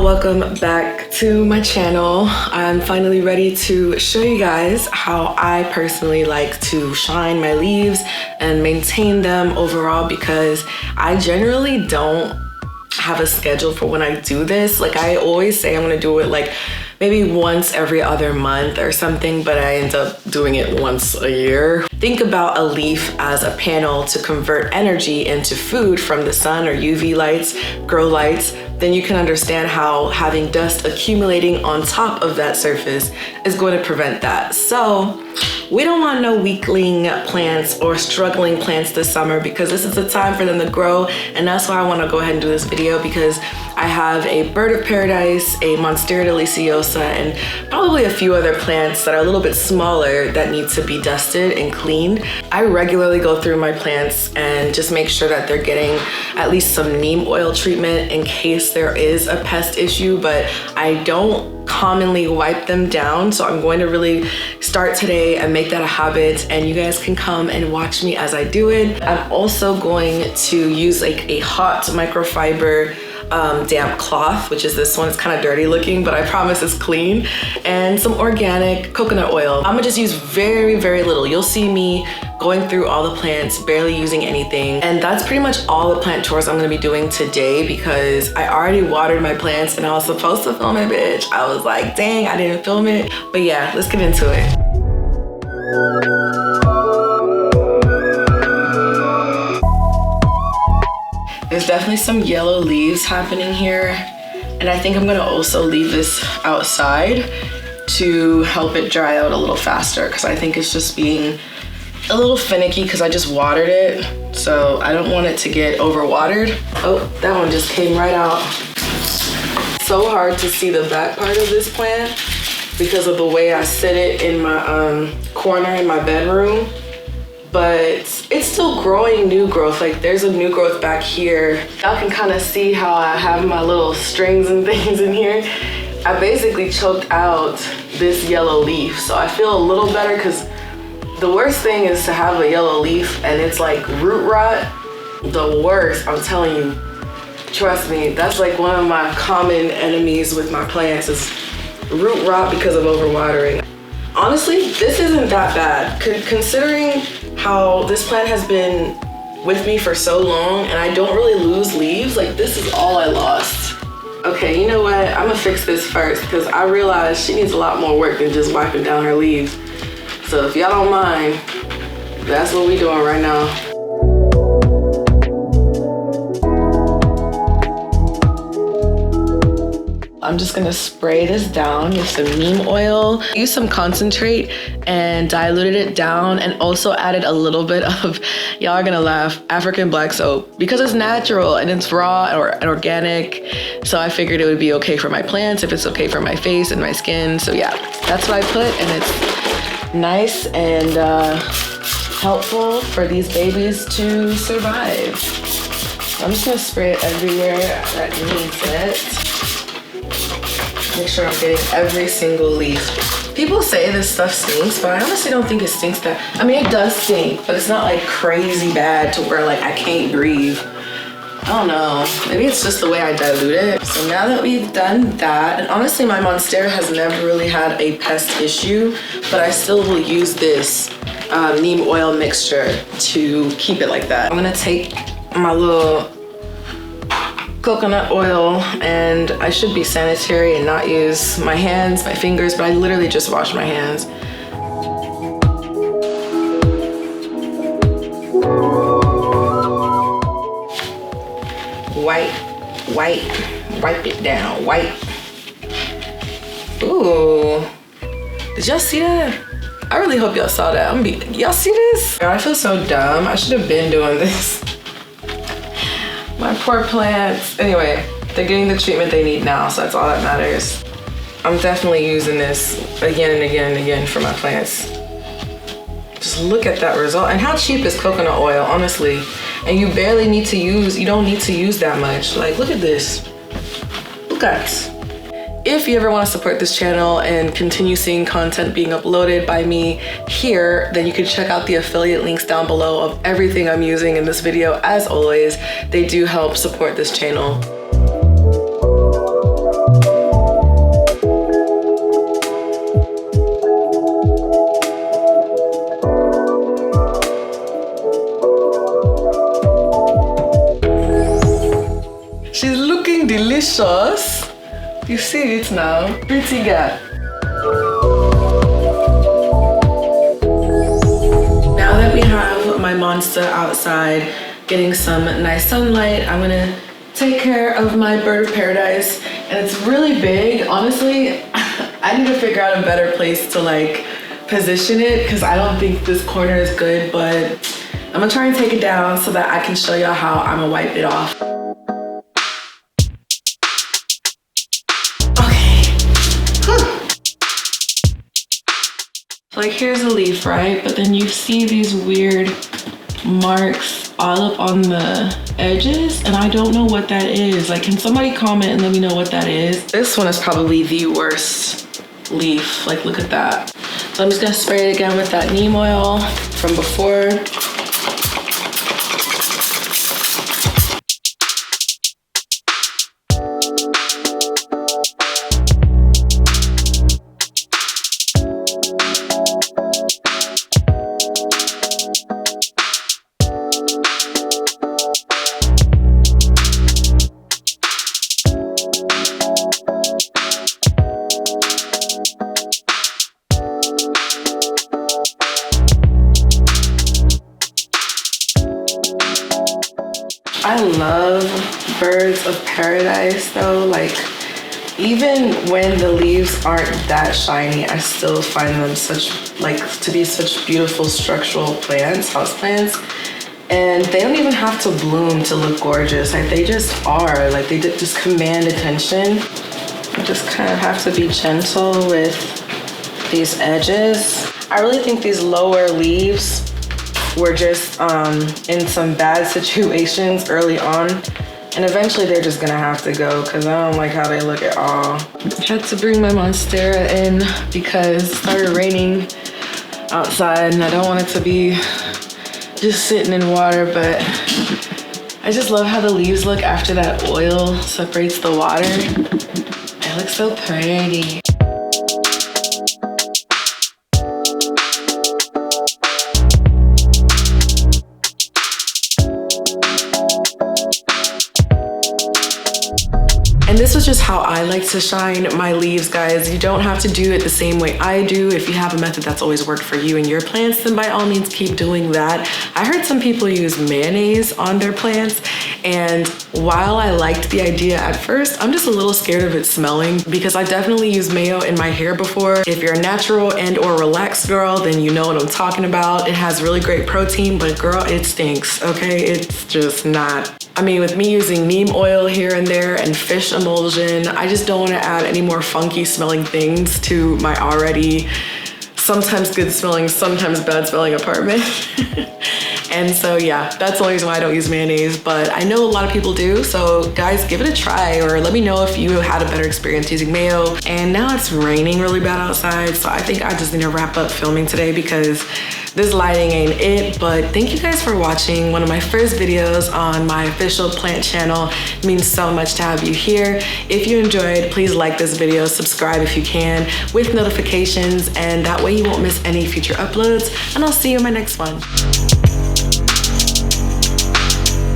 welcome back to my channel. I'm finally ready to show you guys how I personally like to shine my leaves and maintain them overall, because I generally don't have a schedule for when I do this. Like, I always say I'm gonna do it like maybe once every other month or something, but I end up doing it once a year. Think about a leaf as a panel to convert energy into food from the sun or UV lights, grow lights. Then you can understand how having dust accumulating on top of that surface is going to prevent that. So we don't want no weakling plants or struggling plants this summer, because this is the time for them to grow. And that's why I want to go ahead and do this video, because I have a bird of paradise, a monstera deliciosa, and probably a few other plants that are a little bit smaller that need to be dusted and cleaned. I regularly go through my plants and just make sure that they're getting at least some neem oil treatment in case there is a pest issue, but I don't commonly wipe them down. So I'm going to really start today and make that a habit, and you guys can come and watch me as I do it. I'm also going to use like a hot microfiber damp cloth, which is this one. It's kind of dirty looking, but I promise it's clean, and some organic coconut oil. I'm gonna just use very, very little. You'll see me going through all the plants, barely using anything. And that's pretty much all the plant chores I'm gonna be doing today, because I already watered my plants and I was supposed to film it, bitch. I was like, dang, I didn't film it. But yeah, let's get into it. There's definitely some yellow leaves happening here, and I think I'm gonna also leave this outside to help it dry out a little faster, because I think it's just being a little finicky because I just watered it, so I don't want it to get overwatered. Oh, that one just came right out. So hard to see the back part of this plant because of the way I sit it in my corner in my bedroom. But it's still growing new growth. Like, there's a new growth back here. Y'all can kind of see how I have my little strings and things in here. I basically choked out this yellow leaf, so I feel a little better, because the worst thing is to have a yellow leaf and it's like root rot. The worst, I'm telling you. Trust me, that's like one of my common enemies with my plants, is root rot because of overwatering. Honestly, this isn't that bad, considering how this plant has been with me for so long and I don't really lose leaves. Like, this is all I lost. Okay, you know what? I'm gonna fix this first, because I realize she needs a lot more work than just wiping down her leaves. So if y'all don't mind, that's what we doing right now. I'm just gonna spray this down with some neem oil. Use some concentrate and diluted it down, and also added a little bit of, y'all are gonna laugh, African black soap, because it's natural and it's raw or organic. So I figured it would be okay for my plants if it's okay for my face and my skin. So yeah, that's what I put, and it's nice and helpful for these babies to survive. I'm just gonna spray it everywhere that needs it. Make sure I'm getting every single leaf. People say this stuff stinks, but I honestly don't think it stinks that. I mean, it does stink, but it's not like crazy bad to where like I can't breathe. I don't know, maybe it's just the way I dilute it. So now that we've done that, and honestly my monstera has never really had a pest issue, but I still will use this neem oil mixture to keep it like that. I'm gonna take my little coconut oil, and I should be sanitary and not use my hands, my fingers, but I literally just washed my hands. Wipe it down, wipe. Ooh, did y'all see that? I really hope y'all saw that. Y'all see this? I feel so dumb. I should have been doing this. My poor plants. Anyway, they're getting the treatment they need now, so that's all that matters. I'm definitely using this again and again and again for my plants. Just look at that result. And how cheap is coconut oil, honestly? And you barely need to use, you don't need to use that much. Like, look at this. Look at. If you ever want to support this channel and continue seeing content being uploaded by me here, then you can check out the affiliate links down below of everything I'm using in this video. As always, they do help support this channel. delicious. You see it now. Pretty girl. Now that we have my monster outside getting some nice sunlight, I'm gonna take care of my bird of paradise. And it's really big. Honestly, I need to figure out a better place to like position it because I don't think this corner is good, but I'm gonna try and take it down so that I can show y'all how I'm gonna wipe it off. Like here's a leaf, right? But then you see these weird marks all up on the edges and I don't know what that is. Like, can somebody comment and let me know what that is? This one is probably the worst leaf. Like, look at that. So I'm just gonna spray it again with that neem oil from before. I love birds of paradise though. Like, even when the leaves aren't that shiny, I still find them to be such beautiful structural plants, houseplants. And they don't even have to bloom to look gorgeous. Like, they just are. Like, they just command attention. You just kind of have to be gentle with these edges. I really think these lower leaves were just in some bad situations early on, and eventually they're just gonna have to go because I don't like how they look at all. I had to bring my monstera in because it started raining outside and I don't want it to be just sitting in water, but I just love how the leaves look after that oil separates the water. It looks so pretty. And this was just how I like to shine my leaves, guys. You don't have to do it the same way I do. If you have a method that's always worked for you and your plants, then by all means keep doing that. I heard some people use mayonnaise on their plants, and while I liked the idea at first, I'm just a little scared of it smelling because I definitely used mayo in my hair before. If you're a natural and or relaxed girl, then you know what I'm talking about. It has really great protein, but girl, it stinks, okay? It's just not. I mean, with me using neem oil here and there and fish emulsion, I just don't want to add any more funky smelling things to my already sometimes good smelling, sometimes bad smelling apartment. And so yeah, that's the only reason why I don't use mayonnaise, but I know a lot of people do. So guys, give it a try or let me know if you had a better experience using mayo. And now it's raining really bad outside, so I think I just need to wrap up filming today because this lighting ain't it. But thank you guys for watching one of my first videos on my official plant channel. It means so much to have you here. If you enjoyed, please like this video, subscribe if you can with notifications, and that way you won't miss any future uploads, and I'll see you in my next one.